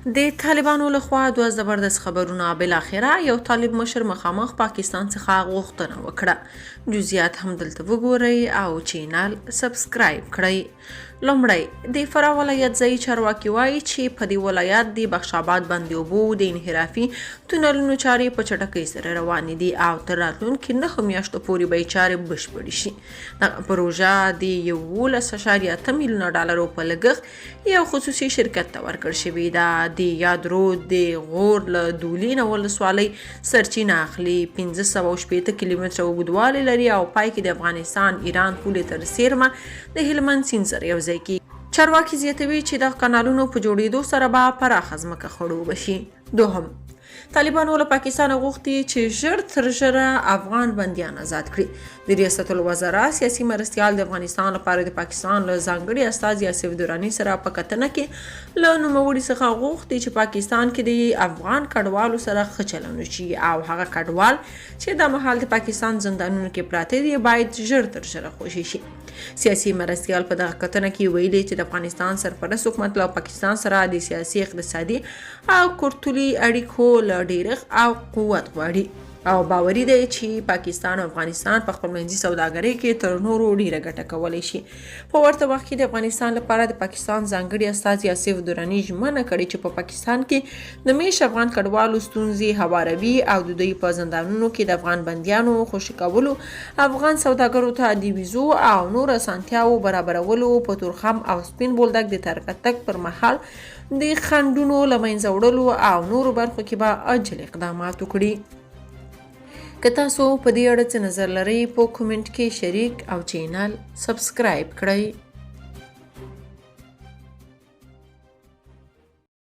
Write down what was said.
د طالبانو لخوا دوه زبردست خبرونه بالاخره یو طالب مشر مخامخ پاکستان څخه غوښتنه وکړه. جزئیات هم دلته وګورئ او چینل سبسکرایب کړئ. لومړی د فراه ولایت ځایي چارواکي وایي چې په دې ولایت د بخش آباد بند اوبو د انحرافي تونلونو چارې په چټکۍ سره روانې دي او تر راتلونکي 9 میاشتو پورې به یې چارې بشپړې شي. دغه پروژه د 11.8 میلیونه ډالرو په لګښت یو خصوصي شرکت ته ورکړل شوې ده. د یاد رود د غور له دولینه ولسوالۍ سرچینه اخلي. 580 کیلومتره اوږدوالی لري او پای کې د افغانستان ایران پولې تر څیرمه د هلمند سیند سره یو ځای کیږي. چارواکي زیاتوي چې د کانالونو په جوړېدو سره به پراخه ځمکه خړوبه شي. دوهم، طالبانو له پاکستان غوښتي چې ژر تر ژره افغان بندیان آزاد کړي. د ریاست الوزرا سیاسي مرستیال د افغانستان لپاره د پاکستان له ځانګړي استازي آصف دراني سره په کتنه کې له نوموړي څخه غوښتي چې پاکستان کې د افغان کډوالو سره ښه چلند وشي او هغه کډوال چې د مهال د پاکستان زندانونو کې پراته دي باید ژر تر ژره خوشي شي. سیاسي مرستیال په دغه کتنه کې ویلي چې د افغانستان سرپرست حکومت له پاکستان سره د سیاسي، اقتصادي او کلتوري اړیکو له ډیرښت او قوت غواړي او باوري دی چې پاکستان او افغانستان په خپلمنځي سوداګرۍ کې تر نورو ډیره ګټه کولی شي. په ورته وخت کې د افغانستان لپاره د پاکستان ځانګړي استازي آصف دراني ژمنه کړې چې په پاکستان کې د میش افغان کډوالو ستونزې هواروي او د دوی په زندانونو کې د افغان بندیانو خوشي کولو، افغان سوداګرو ته د ویزو او نور اسانتیاو برابرولو، په تورخم او سپین بولدک د تګ پر مهال د خنډونو له منځه وړلو او نورو برخو کې به عاجل اقدامات وکړي. که تاسو په دې اړه څه نظر لرئ په کومنټ کې شریک او چینل سبسکرایب کړئ.